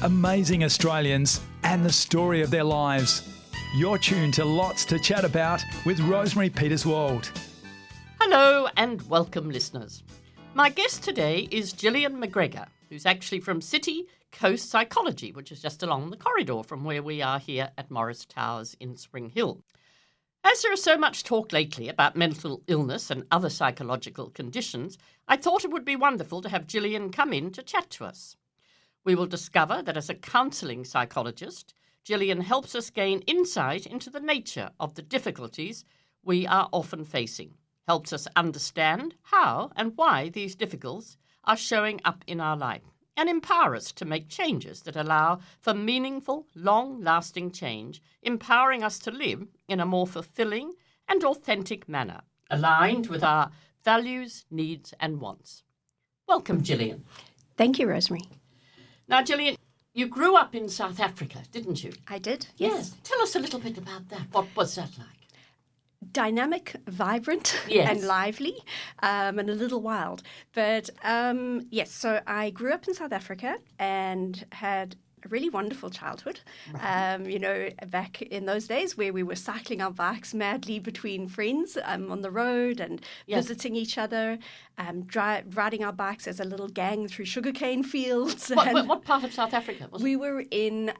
amazing Australians and the story of their lives. You're tuned to Lots to Chat About with Rosemary Peterswald. Hello and welcome, listeners. My guest today is Gillian McGregor, who's actually from City Coast Psychology, which is just along the corridor from where we are here at Morris Towers in Spring Hill. As there is so much talk lately about mental illness and other psychological conditions, I thought it would be wonderful to have Gillian come in to chat to us. We will discover that as a counselling psychologist, Gillian helps us gain insight into the nature of the difficulties we are often facing, helps us understand how and why these difficulties are showing up in our life, and empower us to make changes that allow for meaningful, long-lasting change, empowering us to live in a more fulfilling and authentic manner, aligned with our values, needs and wants. Welcome, Gillian. Thank you, Rosemary. Now, Gillian, you grew up in South Africa, didn't you? I did, yes. Tell us a little bit about that. What was that like? Dynamic, vibrant, Yes. and lively, and a little wild. But yes, so I grew up in South Africa and had a really wonderful childhood. Right. Back in those days where we were cycling our bikes madly between friends on the road and Yes. visiting each other, riding our bikes as a little gang through sugarcane fields. What part of South Africa was it? We were in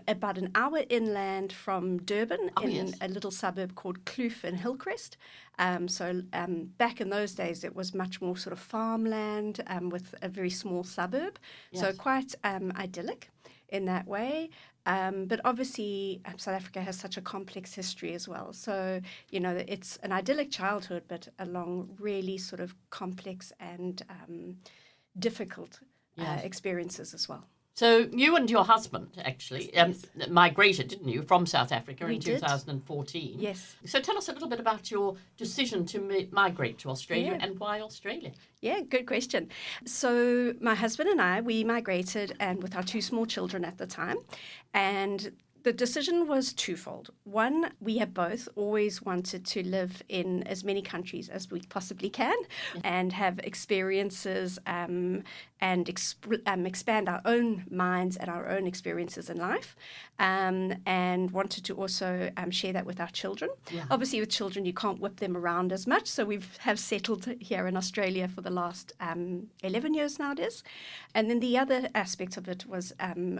about an hour inland from Durban in Yes. a little suburb called Kloof in Hillcrest. Back in those days, it was much more sort of farmland with a very small suburb. So Yes. quite idyllic in that way. But obviously, South Africa has such a complex history as well. So, it's an idyllic childhood, but along really sort of complex and difficult Yes. experiences as well. So you and your husband actually migrated, didn't you, from South Africa We in did. 2014? Yes. So tell us a little bit about your decision to migrate to Australia Yeah. and why Australia? Yeah, good question. So my husband and I, we migrated and with our two small children at the time. And the decision was twofold. One, we have both always wanted to live in as many countries as we possibly can and have experiences and expand our own minds and our own experiences in life, and wanted to also share that with our children. Yeah. Obviously, with children, you can't whip them around as much, so we have settled here in Australia for the last 11 years now it is. And then the other aspect of it was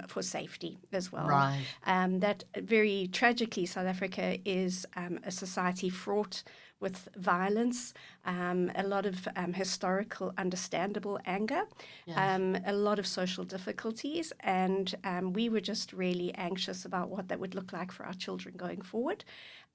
for safety as well. Right. That very tragically, South Africa is a society fraught with violence, a lot of historical, understandable anger, Yes. a lot of social difficulties, and we were just really anxious about what that would look like for our children going forward.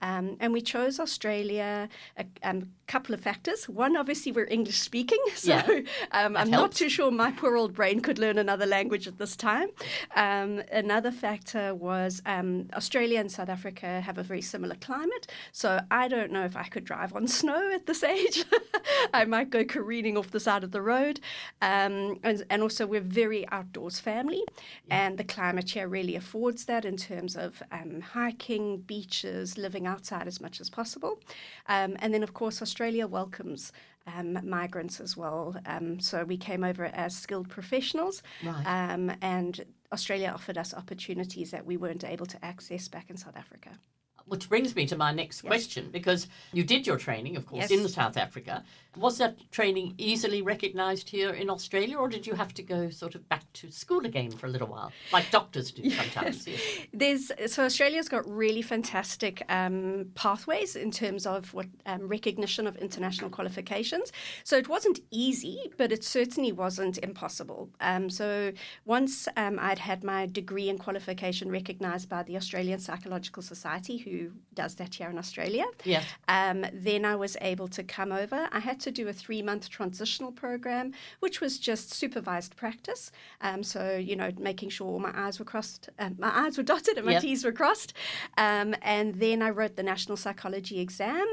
And we chose Australia, a couple of factors. One, obviously, we're English speaking, so Yeah, I'm not helps. too sure my poor old brain could learn another language at this time. Another factor was Australia and South Africa have a very similar climate, so I don't know if I could drive on snow at this age. I might go careening off the side of the road. And also, we're very outdoors family, and the climate here really affords that in terms of hiking, beaches, living outside as much as possible. And then, of course, Australia welcomes migrants as well. So we came over as skilled professionals, Right. and Australia offered us opportunities that we weren't able to access back in South Africa. Which brings me to my next Yes. question, because you did your training, of course, Yes. in South Africa. Was that training easily recognised here in Australia, or did you have to go sort of back to school again for a little while, like doctors do sometimes? Yes. So Australia's got really fantastic pathways in terms of what recognition of international qualifications. So it wasn't easy, but it certainly wasn't impossible. So once I'd had my degree and qualification recognised by the Australian Psychological Society, who does that here in Australia, Yes. then I was able to come over. I had to do a 3-month transitional program, which was just supervised practice. So, making sure all my I's were crossed, my I's were dotted and my Yep. T's were crossed. And then I wrote the National Psychology exam,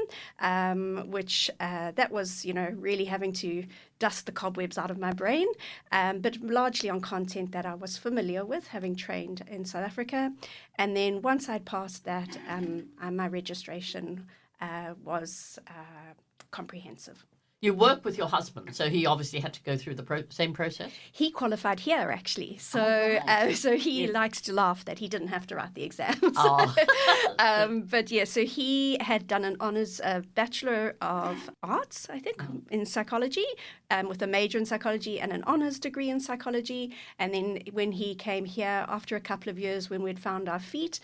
which that was, really having to dust the cobwebs out of my brain, but largely on content that I was familiar with, having trained in South Africa. And then once I'd passed that, my registration was comprehensive. You work with your husband, so he obviously had to go through the same process? He qualified here, actually. So so he likes to laugh that he didn't have to write the exams. Oh. But yeah, so he had done an honours Bachelor of Arts, I think, in psychology, with a major in psychology and an honours degree in psychology. And then when he came here, after a couple of years when we'd found our feet,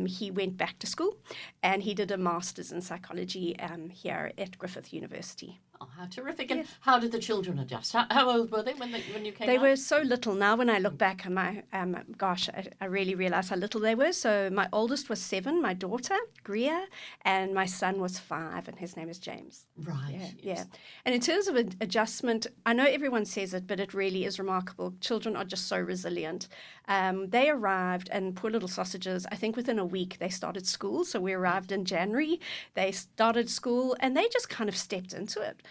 he went back to school and he did a master's in psychology here at Griffith University. Oh, how terrific. And how did the children adjust? How old were they when you came They out? were so little. Now when I look back on my, I really realise how little they were. So my oldest was 7, my daughter, Greer, and my son was 5, and his name is James. Right. Yeah. And in terms of adjustment, I know everyone says it, but it really is remarkable. Children are just so resilient. They arrived, and poor little sausages, I think within a week they started school. So we arrived in January. They started school, and they just kind of stepped into it.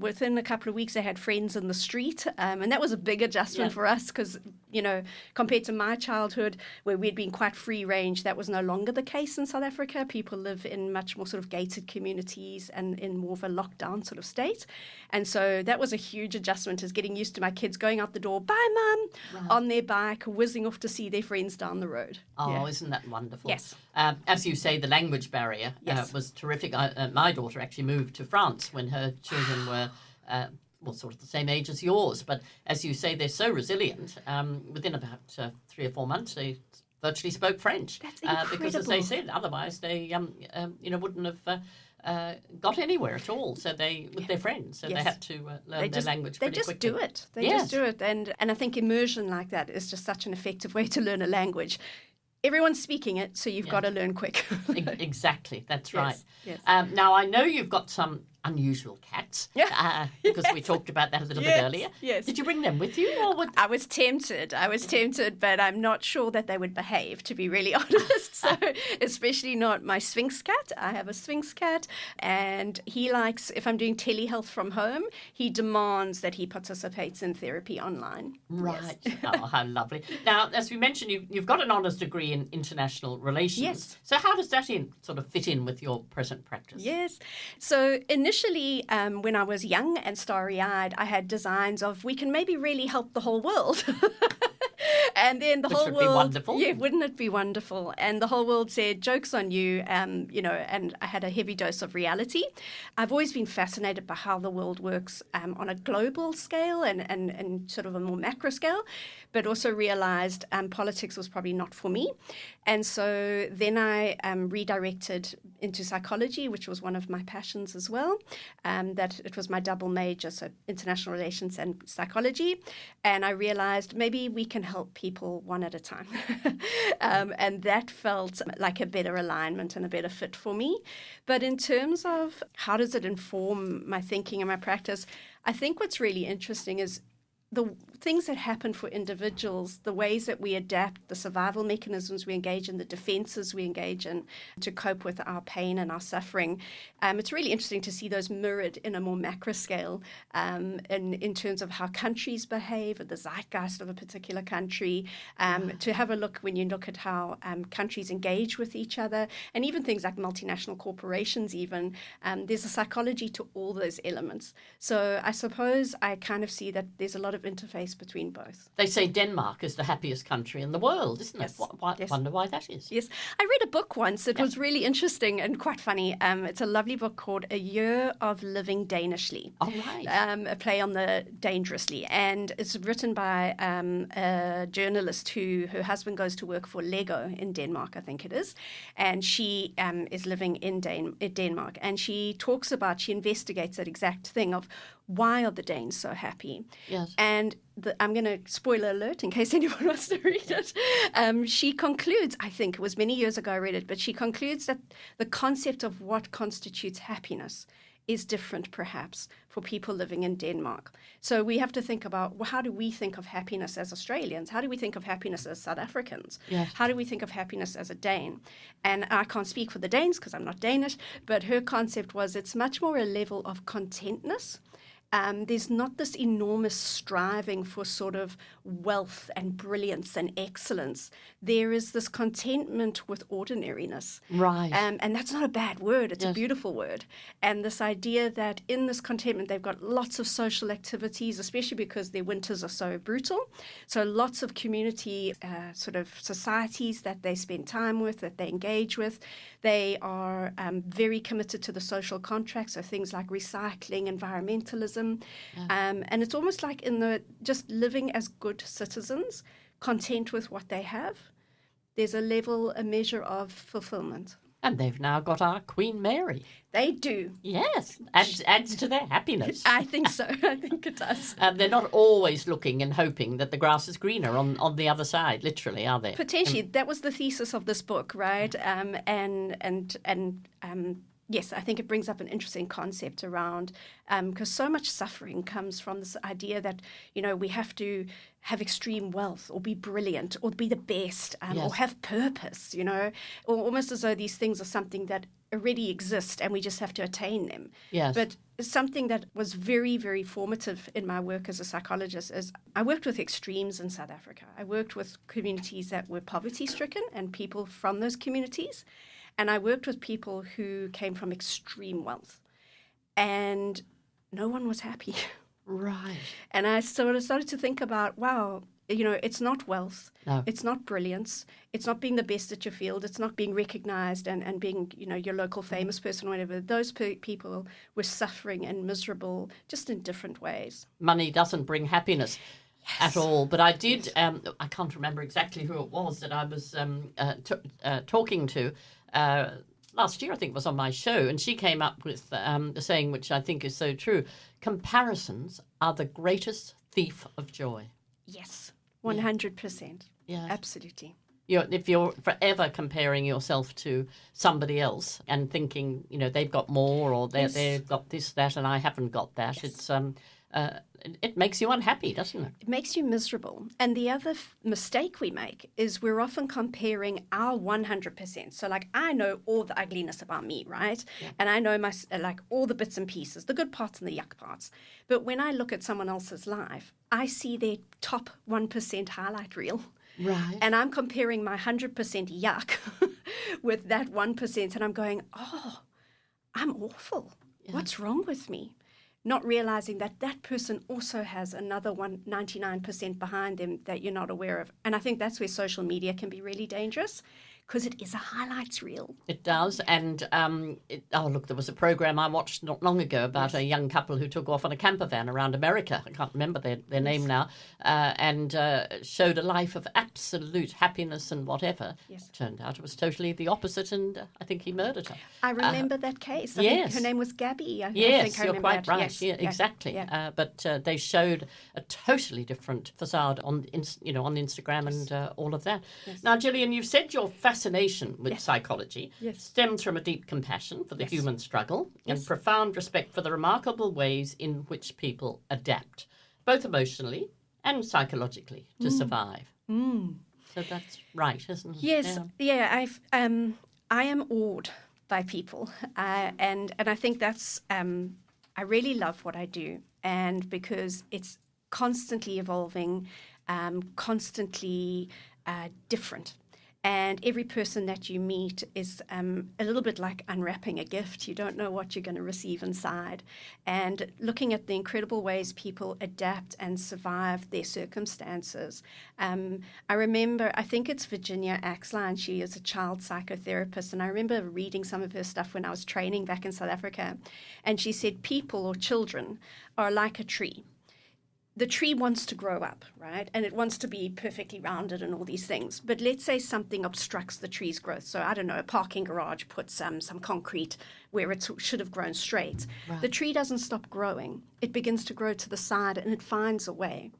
Within a couple of weeks, they had friends in the street, and that was a big adjustment for us because, compared to my childhood where we'd been quite free range, that was no longer the case in South Africa. People live in much more sort of gated communities and in more of a lockdown sort of state. And so that was a huge adjustment, is getting used to my kids going out the door, bye, Mum, on their bike, whizzing off to see their friends down the road. Oh, isn't that wonderful? Yes. As you say, the language barrier was terrific. My daughter actually moved to France when her children were sort of the same age as yours. But as you say, they're so resilient. Within about 3 or 4 months, they virtually spoke French. That's incredible. Because, as they said, otherwise they wouldn't have got anywhere at all. So with their friends, so they had to learn their language pretty quickly. They just do it. They just do it. And I think immersion like that is just such an effective way to learn a language. Everyone's speaking it, so you've got to learn quick. Exactly, that's right. Yes. Now, I know you've got some unusual cats, because we talked about that a little bit earlier. Yes. Did you bring them with you? Or I was tempted, but I'm not sure that they would behave, to be really honest. So, especially not my Sphinx cat. I have a Sphinx cat, and he likes, if I'm doing telehealth from home, he demands that he participates in therapy online. Right. Yes. Oh, how lovely. Now, as we mentioned, you've got an honours degree in international relations. Yes. So how does that sort of fit in with your present practice? Yes. So initially, when I was young and starry-eyed, I had designs of we can maybe really help the whole world. And then the whole world, be wonderful. Yeah, wouldn't it be wonderful? And the whole world said, "Joke's on you," and I had a heavy dose of reality. I've always been fascinated by how the world works on a global scale and sort of a more macro scale, but also realized politics was probably not for me. And so then I redirected into psychology, which was one of my passions as well. That it was my double major, so international relations and psychology. And I realized maybe we can help people one at a time. And that felt like a better alignment and a better fit for me. But in terms of how does it inform my thinking and my practice, I think what's really interesting is the things that happen for individuals, the ways that we adapt, the survival mechanisms we engage in, the defenses we engage in to cope with our pain and our suffering. It's really interesting to see those mirrored in a more macro scale in terms of how countries behave, or the zeitgeist of a particular country, to have a look when you look at how countries engage with each other, and even things like multinational corporations even. There's a psychology to all those elements. So I suppose I kind of see that there's a lot of interface between both. They say Denmark is the happiest country in the world, isn't it? Yes. Wonder why that is. Yes. I read a book once. It was really interesting and quite funny. It's a lovely book called A Year of Living Danishly. Oh, right. A play on the dangerously. And it's written by a journalist her husband goes to work for Lego in Denmark, I think it is. And she is living in Denmark. And she investigates that exact thing of why are the Danes so happy? Yes. And I'm going to spoiler alert in case anyone wants to read it. She concludes, I think it was many years ago I read it, but she concludes that the concept of what constitutes happiness is different perhaps for people living in Denmark. So we have to think about, well, how do we think of happiness as Australians? How do we think of happiness as South Africans? Yes. How do we think of happiness as a Dane? And I can't speak for the Danes because I'm not Danish, but her concept was it's much more a level of contentness There's not this enormous striving for sort of wealth and brilliance and excellence. There is this contentment with ordinariness. Right. And that's not a bad word. It's Yes. a beautiful word. And this idea that in this contentment, they've got lots of social activities, especially because their winters are so brutal. So lots of community sort of societies that they spend time with, that they engage with. They are very committed to the social contract, so things like recycling, environmentalism. And it's almost like just living as good citizens, content with what they have. There's a measure of fulfillment. And they've now got our Queen Mary. They do. Yes, adds to their happiness. I think so. I think it does. They're not always looking and hoping that the grass is greener on the other side, literally, are they? Potentially, that was the thesis of this book, right? Yes, I think it brings up an interesting concept around, because so much suffering comes from this idea that, we have to have extreme wealth or be brilliant or be the best Yes. or have purpose, or almost as though these things are something that already exist and we just have to attain them. Yes. But something that was very, very formative in my work as a psychologist is I worked with extremes in South Africa. I worked with communities that were poverty-stricken and people from those communities. And I worked with people who came from extreme wealth, and no one was happy. Right. And I sort of started to think about, wow, it's not wealth. No. It's not brilliance. It's not being the best at your field. It's not being recognized and being, your local famous person or whatever. Those people were suffering and miserable just in different ways. Money doesn't bring happiness. At all, but I did. I can't remember exactly who it was that I was talking to last year. I think it was on my show, and she came up with the saying, which I think is so true: comparisons are the greatest thief of joy. Yes, 100%. Yeah, Absolutely. if you're forever comparing yourself to somebody else and thinking, they've got more or they've got this, that, and I haven't got that, Yes. it makes you unhappy, doesn't it? It makes you miserable. And the other mistake we make is we're often comparing our 100%. So I know all the ugliness about me, right? Yeah. And I know all the bits and pieces, the good parts and the yuck parts. But when I look at someone else's life, I see their top 1% highlight reel. Right. And I'm comparing my 100% yuck with that 1%. And I'm going, oh, I'm awful. Yeah. What's wrong with me? Not realizing that person also has another 99% behind them that you're not aware of. And I think that's where social media can be really dangerous, because it is a highlights reel. It does. And, there was a program I watched not long ago about a young couple who took off on a camper van around America. I can't remember their name now. And showed a life of absolute happiness and whatever. Yes. Turned out it was totally the opposite, and I think he murdered her. I remember that case. I yes. think her name was Gabby. I Yes, think I you're remember quite that. right. Yes. Yeah, exactly. Yeah. But they showed a totally different facade on Instagram Yes. and all of that. Yes. Now, Gillian, you've said your fascination with Yes. psychology Yes. stems from a deep compassion for the Yes. human struggle and Yes. profound respect for the remarkable ways in which people adapt, both emotionally and psychologically, to survive. Mm. So that's right, isn't it? Yes, yeah. I am awed by people, and I think that's. I really love what I do, and because it's constantly evolving, constantly different. And every person that you meet is a little bit like unwrapping a gift. You don't know what you're going to receive inside. And looking at the incredible ways people adapt and survive their circumstances. I remember, I think it's Virginia Axline. She is a child psychotherapist. And I remember reading some of her stuff when I was training back in South Africa. And she said people or children are like a tree. The tree wants to grow up, right? And it wants to be perfectly rounded and all these things. But let's say something obstructs the tree's growth. So I don't know, a parking garage puts some concrete where it should have grown straight. Right. The tree doesn't stop growing. It begins to grow to the side and it finds a way.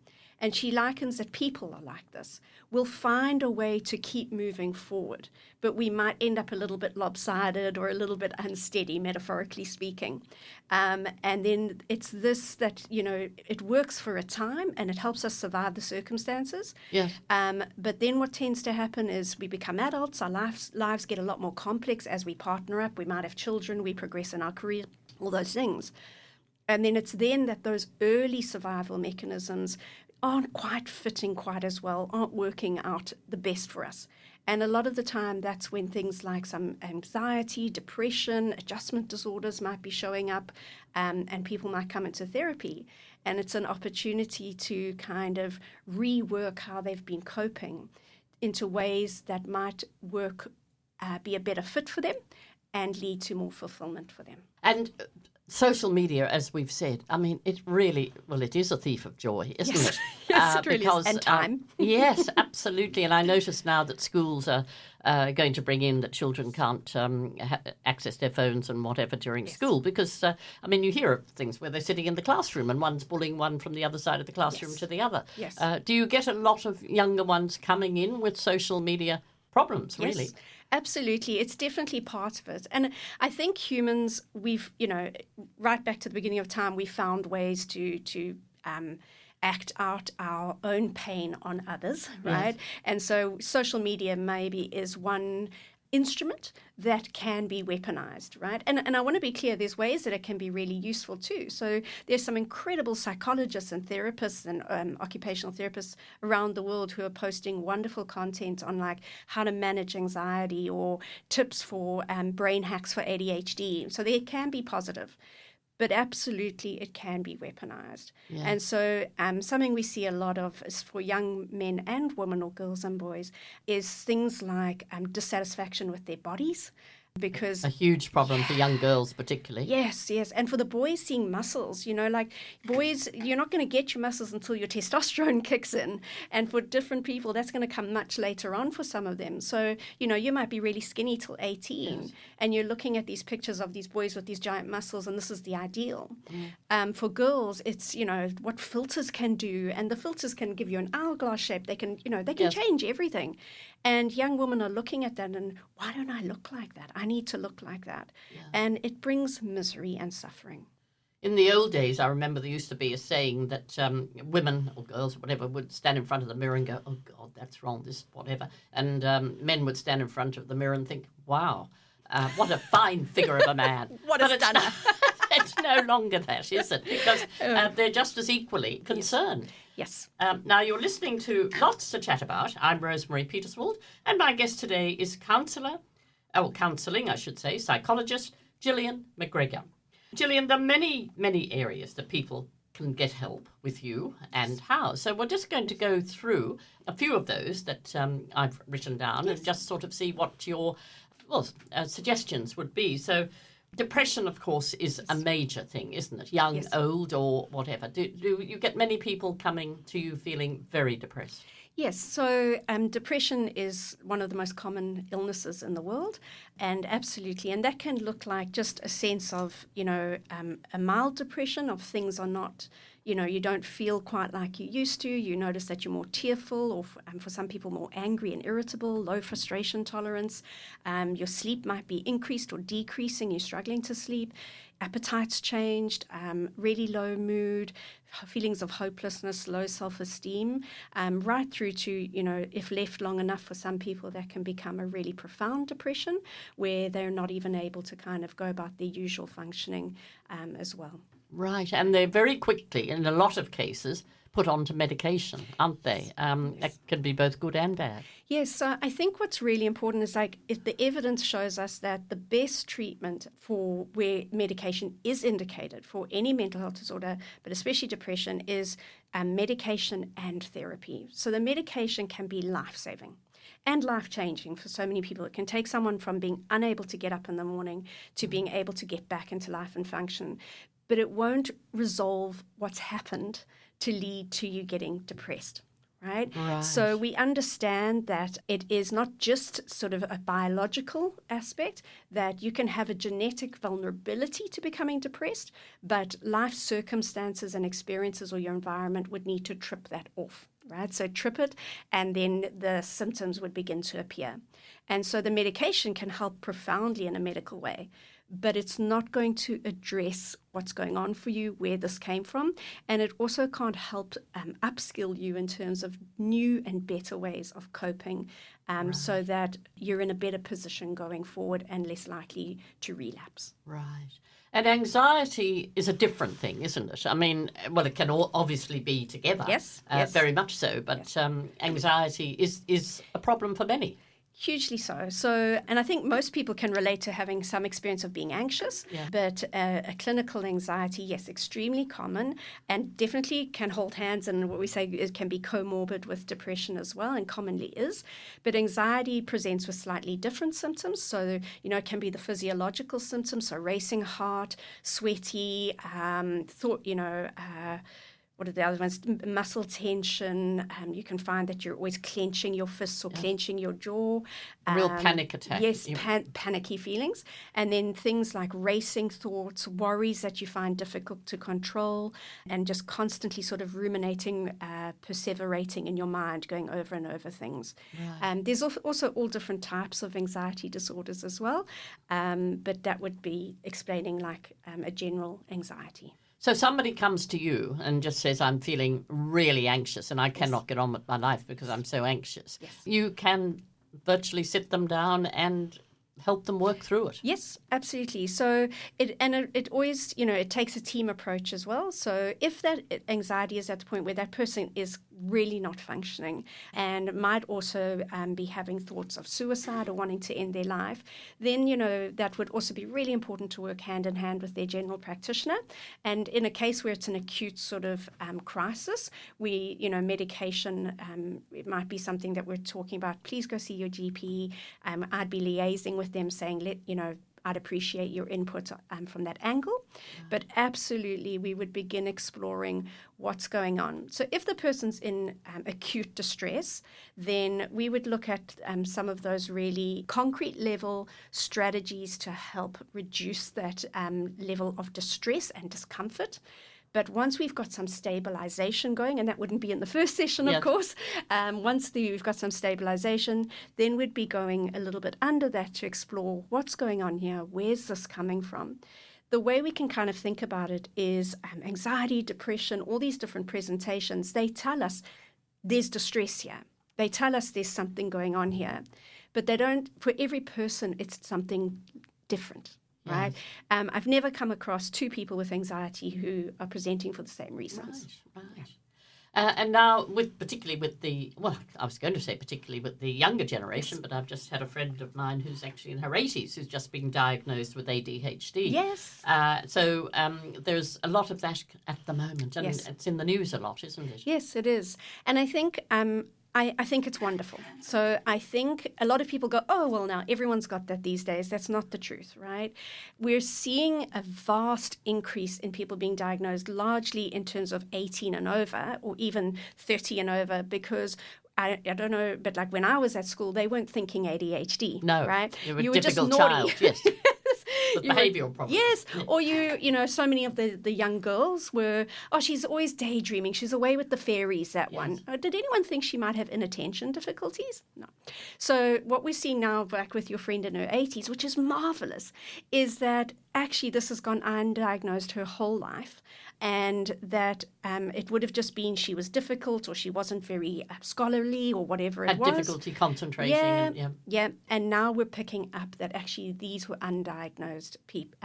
And she likens that people are like this. We'll find a way to keep moving forward, but we might end up a little bit lopsided or a little bit unsteady, metaphorically speaking. And then it's this that, it works for a time and it helps us survive the circumstances. Yes. But then what tends to happen is we become adults, our lives get a lot more complex as we partner up, we might have children, we progress in our career, all those things. And then it's then that those early survival mechanisms aren't quite fitting quite as well, aren't working out the best for us. And a lot of the time, that's when things like some anxiety, depression, adjustment disorders might be showing up, and people might come into therapy. And it's an opportunity to kind of rework how they've been coping into ways that might work, be a better fit for them and lead to more fulfillment for them. And social media, as we've said, I mean, it really, well, it is a thief of joy, isn't it? Yes, it really is. And time. Yes, absolutely. And I notice now that schools are going to bring in that children can't access their phones and whatever during school because, I mean, you hear of things where they're sitting in the classroom and one's bullying one from the other side of the classroom to the other. Yes. Do you get a lot of younger ones coming in with social media problems, really? Yes, absolutely. It's definitely part of it. And I think humans, we've, right back to the beginning of time, we found ways to act out our own pain on others, right? Yes. And so social media maybe is one instrument that can be weaponized, right? And I want to be clear, there's ways that it can be really useful too. So there's some incredible psychologists and therapists and occupational therapists around the world who are posting wonderful content on like how to manage anxiety or tips for brain hacks for ADHD. So they can be positive. But absolutely, it can be weaponized. Yeah. And so something we see a lot of is for young men and women or girls and boys is things like dissatisfaction with their bodies. Because a huge problem for young girls particularly. Yes. And for the boys, seeing muscles, like boys, you're not going to get your muscles until your testosterone kicks in. And for different people, that's going to come much later on for some of them. So, you might be really skinny till 18 yes. and you're looking at these pictures of these boys with these giant muscles and this is the ideal. For girls, it's, what filters can do, and the filters can give you an hourglass shape. They can, they can yes. change everything. And young women are looking at that and why don't I look like that? I need to look like that. Yeah. And it brings misery and suffering. In the old days, I remember there used to be a saying that women or girls or whatever would stand in front of the mirror and go, oh, God, that's wrong, this, whatever. And men would stand in front of the mirror and think, wow, what a fine figure of a man. What a stunner. It's no longer that, is it? Because they're just as equally concerned. Yes. Now, you're listening to Lots to Chat About. I'm Rosemary Peterswald, and my guest today is counselling, I should say, psychologist Gillian McGregor. Gillian, there are many, many areas that people can get help with you and how. So we're just going to go through a few of those that I've written down yes. and just sort of see what your suggestions would be. So depression, of course, is a major thing, isn't it? Young, yes. old, or whatever. Do you get many people coming to you feeling very depressed? Yes, so depression is one of the most common illnesses in the world, and absolutely, and that can look like just a sense of, a mild depression of things are not, you don't feel quite like you used to, you notice that you're more tearful, or for some people more angry and irritable, low frustration tolerance, your sleep might be increased or decreasing, you're struggling to sleep, appetite's changed, really low mood, feelings of hopelessness, low self-esteem, right through to, if left long enough for some people, that can become a really profound depression where they're not even able to kind of go about their usual functioning as well. Right, and they're very quickly, in a lot of cases, put onto medication, aren't they? That can be both good and bad. Yes, so I think what's really important is if the evidence shows us that the best treatment for where medication is indicated for any mental health disorder, but especially depression, is medication and therapy. So the medication can be life-saving and life-changing for so many people. It can take someone from being unable to get up in the morning to being able to get back into life and function. But it won't resolve what's happened to lead to you getting depressed, right? So we understand that it is not just sort of a biological aspect, that you can have a genetic vulnerability to becoming depressed, but life circumstances and experiences or your environment would need to trip that off, right? So trip it, and then the symptoms would begin to appear. And so the medication can help profoundly in a medical way, but it's not going to address what's going on for you, where this came from, and it also can't help upskill you in terms of new and better ways of coping, so that you're in a better position going forward and less likely to relapse. Right. And anxiety is a different thing, isn't it? I mean, well, it can all obviously be together. Yes. Very much so. But anxiety is a problem for many. Hugely so. So, and I think most people can relate to having some experience of being anxious, but a clinical anxiety, yes, extremely common and definitely can hold hands, and what we say it can be comorbid with depression as well, and commonly is. But anxiety presents with slightly different symptoms. So, it can be the physiological symptoms, so racing heart, sweaty, what are the other ones? Muscle tension. You can find that you're always clenching your fists or clenching your jaw. Real panic attack. Yes, panicky feelings. And then things like racing thoughts, worries that you find difficult to control, and just constantly sort of ruminating, perseverating in your mind, going over and over things. Right. There's also all different types of anxiety disorders as well, but that would be explaining like a general anxiety. So somebody comes to you and just says, I'm feeling really anxious and I cannot get on with my life because I'm so anxious. Yes. You can virtually sit them down and help them work through it. Yes, absolutely. So it always, it takes a team approach as well. So if that anxiety is at the point where that person is really not functioning and might also be having thoughts of suicide or wanting to end their life, then, that would also be really important to work hand in hand with their general practitioner. And in a case where it's an acute sort of crisis, medication, it might be something that we're talking about. Please go see your GP. I'd be liaising with them saying, I'd appreciate your input from that angle. But absolutely, we would begin exploring what's going on. So if the person's in acute distress, then we would look at some of those really concrete level strategies to help reduce that level of distress and discomfort. But once we've got some stabilization going, and that wouldn't be in the first session, of course, once we've got some stabilization, then we'd be going a little bit under that to explore what's going on here, where's this coming from. The way we can kind of think about it is anxiety, depression, all these different presentations, they tell us there's distress here. They tell us there's something going on here. But they don't, for every person, it's something different. Right. I've never come across two people with anxiety who are presenting for the same reasons. Right. And now, particularly with the younger generation, but I've just had a friend of mine who's actually in her 80s who's just been diagnosed with ADHD. Yes. So there's a lot of that at the moment, and it's in the news a lot, isn't it? Yes, it is. And I think I think it's wonderful. So I think a lot of people go, oh, well, now everyone's got that these days. That's not the truth, right? We're seeing a vast increase in people being diagnosed, largely in terms of 18 and over, or even 30 and over, because I don't know, but like when I was at school, they weren't thinking ADHD. No, right? You were just naughty. Child, yes. With behavioural problems. Yes, or so many of the young girls were, she's always daydreaming. She's away with the fairies, that one. Did anyone think she might have inattention difficulties? No. So what we're seeing now, back with your friend in her 80s, which is marvellous, is that actually this has gone undiagnosed her whole life, and that it would have just been she was difficult or she wasn't very scholarly or whatever it was. Had difficulty concentrating. Yeah. And now we're picking up that actually these were undiagnosed people.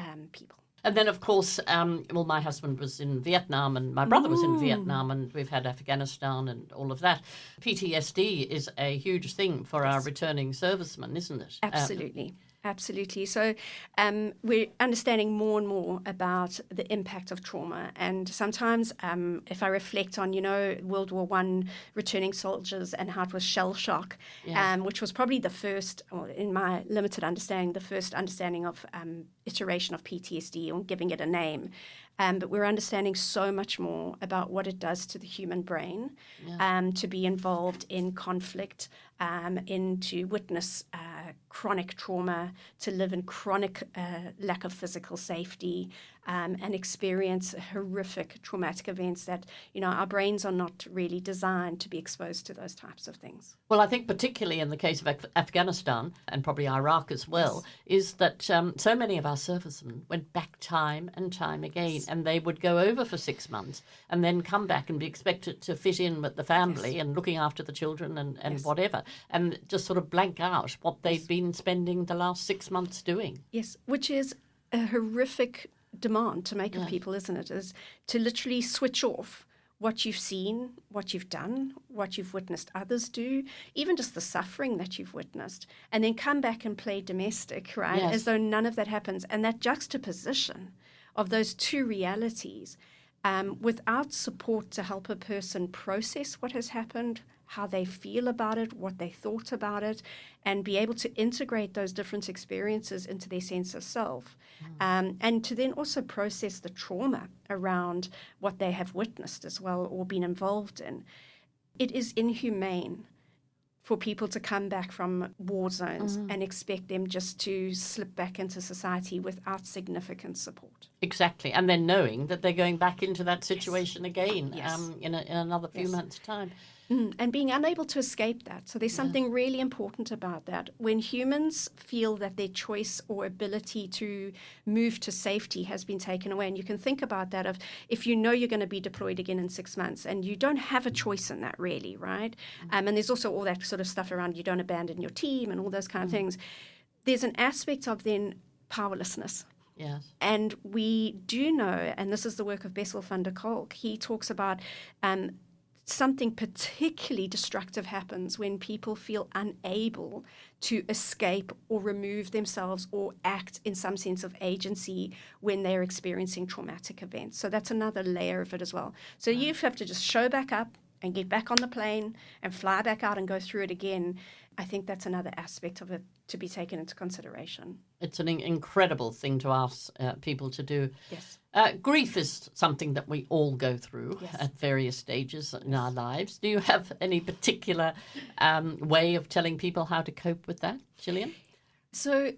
And then, of course, my husband was in Vietnam and my brother was in Vietnam, and we've had Afghanistan and all of that. PTSD is a huge thing for our returning servicemen, isn't it? Absolutely. Absolutely. So we're understanding more and more about the impact of trauma. And sometimes if I reflect on, World War I returning soldiers and how it was shell shock, which was probably the first, or in my limited understanding, the first understanding of iteration of PTSD, or giving it a name. But we're understanding so much more about what it does to the human brain, to be involved in conflict, to witness chronic trauma, to live in chronic lack of physical safety, and experience horrific traumatic events that, our brains are not really designed to be exposed to those types of things. Well, I think particularly in the case of Afghanistan, and probably Iraq as well, is that so many of our servicemen went back time and time again, and they would go over for 6 months and then come back and be expected to fit in with the family and looking after the children and whatever, and just sort of blank out what they'd been spending the last 6 months doing. Yes, which is a horrific demand to make of people, isn't it? Is to literally switch off what you've seen, what you've done, what you've witnessed others do, even just the suffering that you've witnessed, and then come back and play domestic, right? Yes. As though none of that happens. And that juxtaposition of those two realities, without support to help a person process what has happened, how they feel about it, what they thought about it, and be able to integrate those different experiences into their sense of self. And to then also process the trauma around what they have witnessed as well or been involved in. It is inhumane for people to come back from war zones and expect them just to slip back into society without significant support. Exactly. And then knowing that they're going back into that situation again Yes. in another few months' time. And being unable to escape that. So there's something really important about that. When humans feel that their choice or ability to move to safety has been taken away, and you can think about that of if you know you're going to be deployed again in 6 months and you don't have a choice in that really, right? And there's also all that sort of stuff around you don't abandon your team and all those kind of things. There's an aspect of then powerlessness. Yes. And we do know, and this is the work of Bessel van der Kolk, he talks about something particularly destructive happens when people feel unable to escape or remove themselves or act in some sense of agency when they're experiencing traumatic events. So that's another layer of it as well. So you have to just show back up and get back on the plane and fly back out and go through it again. I think that's another aspect of it to be taken into consideration. It's an incredible thing to ask people to do. Yes. Grief is something that we all go through at various stages in our lives. Do you have any particular way of telling people how to cope with that, Gillian? So,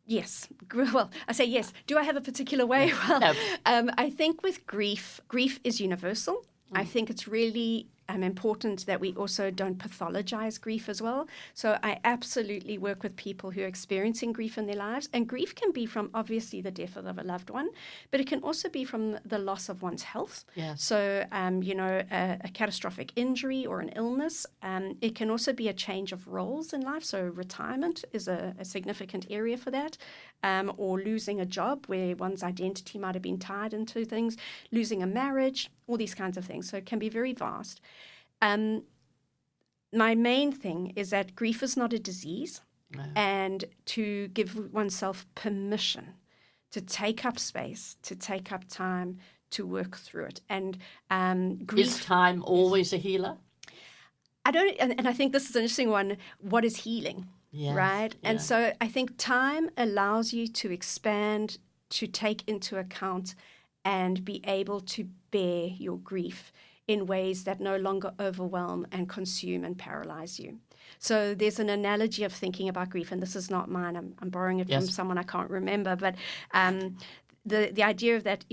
yes. Well, I say yes. Do I have a particular way? Well, No. I think with grief is universal. I think it's really important that we also don't pathologize grief as well. So I absolutely work with people who are experiencing grief in their lives. And grief can be from obviously the death of a loved one, but it can also be from the loss of one's health. Yes. So, a catastrophic injury or an illness. It can also be a change of roles in life. So retirement is a significant area for that. Or losing a job where one's identity might have been tied into things, losing a marriage, all these kinds of things. So it can be very vast. My main thing is that grief is not a disease, and to give oneself permission to take up space, to take up time, to work through it. And grief Is time always a healer? and I think this is an interesting one. What is healing? Yes, Right? yeah. And so I think time allows you to expand, to take into account and be able to bear your grief in ways that no longer overwhelm and consume and paralyze you. So there's an analogy of thinking about grief, and this is not mine. I'm borrowing it from someone I can't remember. But the idea of that,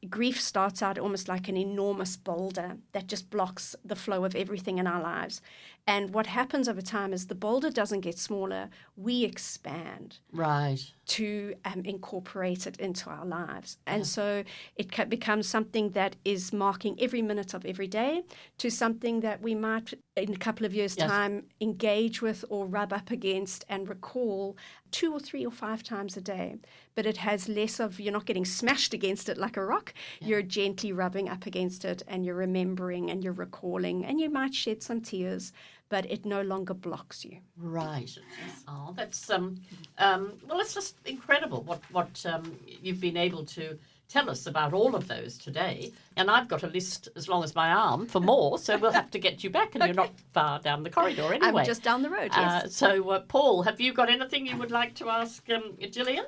grief starts out almost like an enormous boulder that just blocks the flow of everything in our lives. And what happens over time is the boulder doesn't get smaller. We expand Right. to incorporate it into our lives. And so it becomes something that is marking every minute of every day to something that we might, in a couple of years' time, engage with or rub up against and recall 2 or 3 or 5 times a day. But it has less of, you're not getting smashed against it like a rock. You're gently rubbing up against it and you're remembering and you're recalling and you might shed some tears, but it no longer blocks you. Right. Oh, that's well, it's just incredible what you've been able to tell us about all of those today. And I've got a list as long as my arm for more, so we'll have to get you back, and you're not far down the corridor anyway. I'm just down the road, yes. So, Paul, have you got anything you would like to ask Gillian?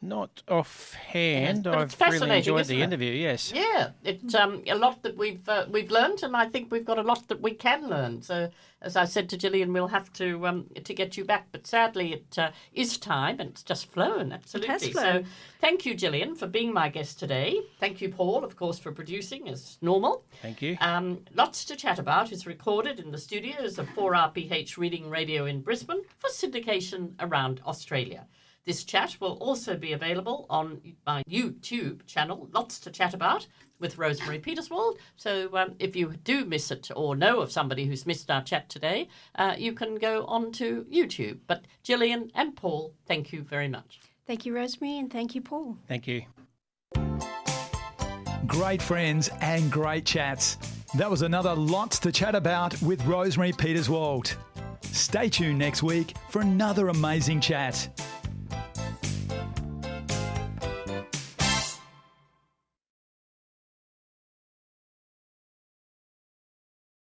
Not offhand. But it's I've really fascinating, enjoyed isn't the it? interview. Yes. Yeah, it's a lot that we've learned, and I think we've got a lot that we can learn. So, as I said to Gillian, we'll have to get you back. But sadly, it is time, and it's just flown. Absolutely. It has flown. So, thank you, Gillian, for being my guest today. Thank you, Paul, of course, for producing as normal. Thank you. Lots to Chat About is recorded in the studios of 4RPH Reading Radio in Brisbane for syndication around Australia. This chat will also be available on my YouTube channel, Lots to Chat About, with Rosemary Peterswald. So if you do miss it or know of somebody who's missed our chat today, you can go on to YouTube. But Gillian and Paul, thank you very much. Thank you, Rosemary, and thank you, Paul. Thank you. great friends and great chats. That was another Lots to Chat About with Rosemary Peterswald. Stay tuned next week for another amazing chat.